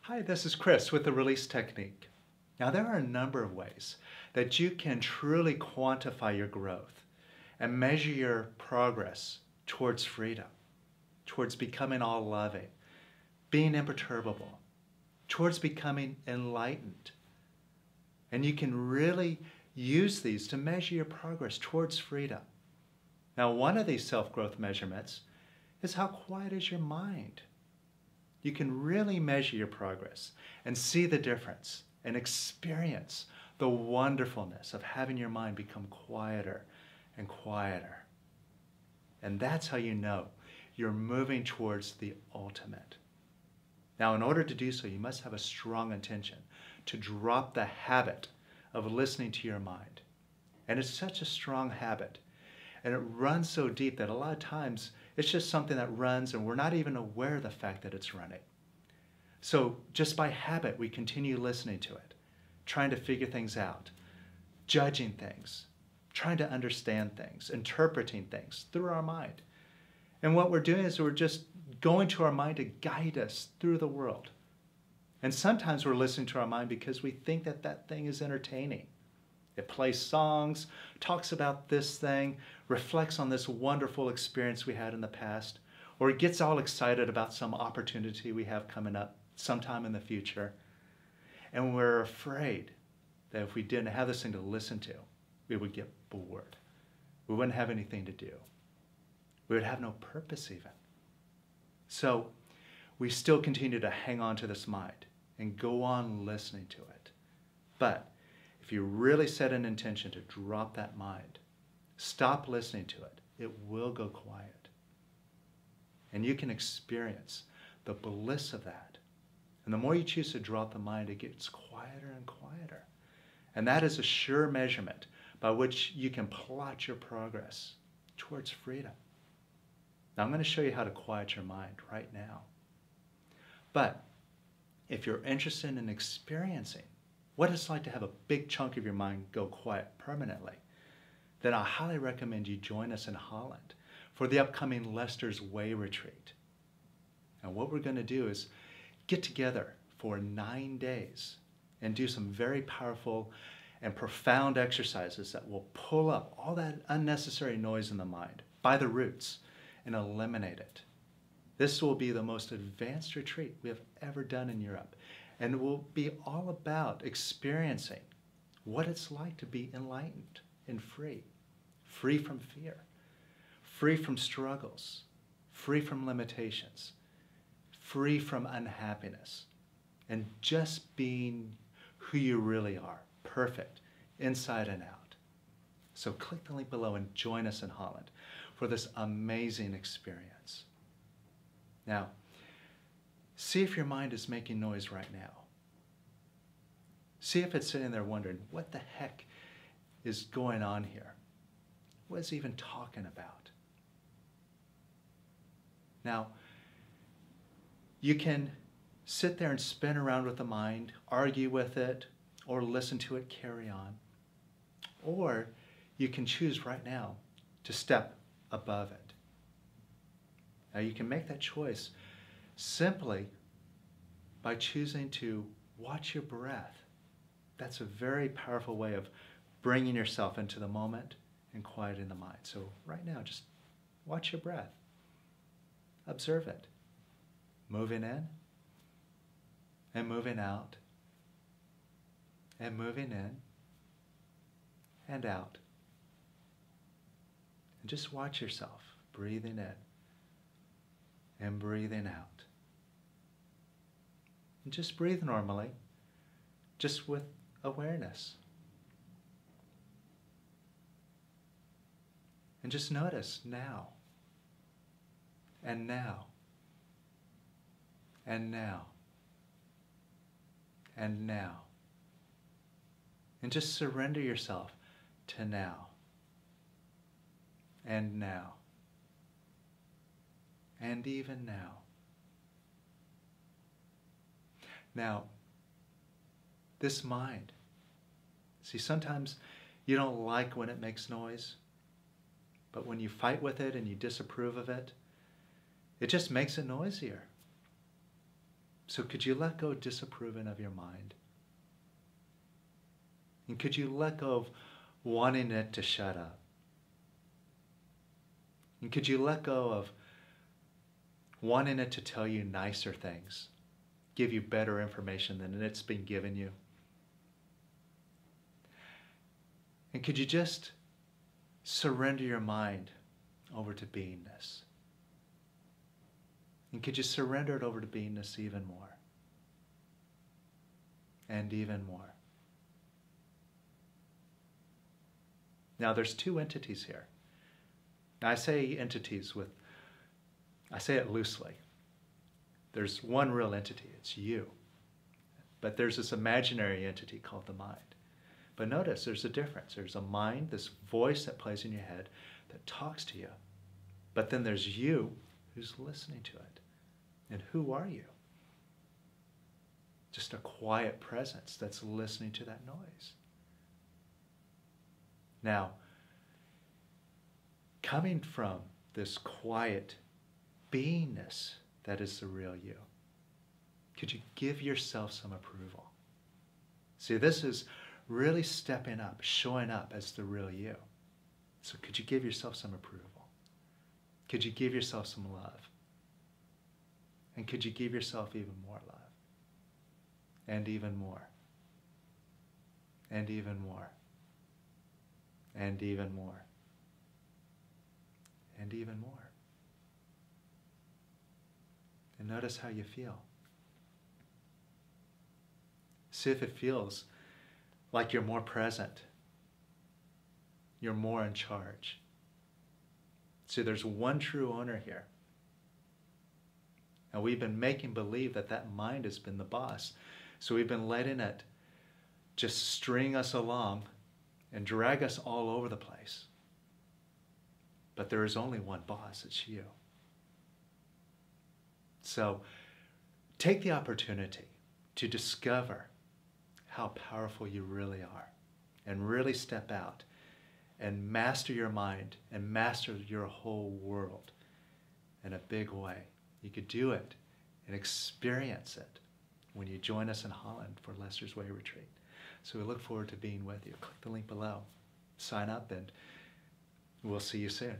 Hi, this is Chris with the Release Technique. Now, there are a number of ways that you can truly quantify your growth and measure your progress towards freedom, towards becoming all-loving, being imperturbable, towards becoming enlightened. And you can really use these to measure your progress towards freedom. Now, one of these self-growth measurements is how quiet is your mind. You can really measure your progress and see the difference and experience the wonderfulness of having your mind become quieter and quieter. And that's how you know you're moving towards the ultimate. Now, in order to do so, you must have a strong intention to drop the habit of listening to your mind. And it's such a strong habit. And it runs so deep that a lot of times it's just something that runs and we're not even aware of the fact that it's running. So just by habit, we continue listening to it, trying to figure things out, judging things, trying to understand things, interpreting things through our mind. And what we're doing is we're just going to our mind to guide us through the world. And sometimes we're listening to our mind because we think that that thing is entertaining. It plays songs, talks about this thing, reflects on this wonderful experience we had in the past, or it gets all excited about some opportunity we have coming up sometime in the future. And we're afraid that if we didn't have this thing to listen to, we would get bored. We wouldn't have anything to do. We would have no purpose even. So we still continue to hang on to this mind and go on listening to it. But if you really set an intention to drop that mind, stop listening to it, it will go quiet. And you can experience the bliss of that. And the more you choose to drop the mind, it gets quieter and quieter. And that is a sure measurement by which you can plot your progress towards freedom. Now, I'm going to show you how to quiet your mind right now. But if you're interested in experiencing what it's like to have a big chunk of your mind go quiet permanently, then I highly recommend you join us in Holland for the upcoming Leicester's Way retreat. And what we're going to do is get together for 9 days and do some very powerful and profound exercises that will pull up all that unnecessary noise in the mind by the roots and eliminate it. This will be the most advanced retreat we have ever done in Europe. And it will be all about experiencing what it's like to be enlightened and free. Free from fear, free from struggles, free from limitations, free from unhappiness, and just being who you really are, perfect, inside and out. So click the link below and join us in Holland for this amazing experience. Now, see if your mind is making noise right now. See if it's sitting there wondering, what the heck is going on here? What is he even talking about? Now, you can sit there and spin around with the mind, argue with it, or listen to it carry on. Or you can choose right now to step above it. Now, you can make that choice simply by choosing to watch your breath. That's a very powerful way of bringing yourself into the moment and quieting the mind. So right now, just watch your breath. Observe it. Moving in and moving out and moving in and out. And just watch yourself breathing in and breathing out. And just breathe normally, just with awareness. And just notice now, and now, and now, and now. And just surrender yourself to now, and now, and even now. Now, this mind, see, sometimes you don't like when it makes noise, but when you fight with it and you disapprove of it, it just makes it noisier. So could you let go of disapproving of your mind? And could you let go of wanting it to shut up? And could you let go of wanting it to tell you nicer things, give you better information than it's been given you? And could you just surrender your mind over to beingness? And could you surrender it over to beingness even more? And even more. Now there's two entities here. Now I say entities I say it loosely. There's one real entity, it's you. But there's this imaginary entity called the mind. But notice there's a difference. There's a mind, this voice that plays in your head that talks to you. But then there's you who's listening to it. And who are you? Just a quiet presence that's listening to that noise. Now, coming from this quiet beingness that is the real you, could you give yourself some approval? See, this is really stepping up, showing up as the real you. So could you give yourself some approval? Could you give yourself some love? And could you give yourself even more love? And even more. And even more. And even more. And even more. And notice how you feel. See if it feels like you're more present. You're more in charge. See, there's one true owner here. And we've been making believe that that mind has been the boss. So we've been letting it just string us along and drag us all over the place. But there is only one boss, it's you. So take the opportunity to discover how powerful you really are and really step out and master your mind and master your whole world in a big way. You could do it and experience it when you join us in Holland for Lester's Way Retreat. So we look forward to being with you. Click the link below, sign up, and we'll see you soon.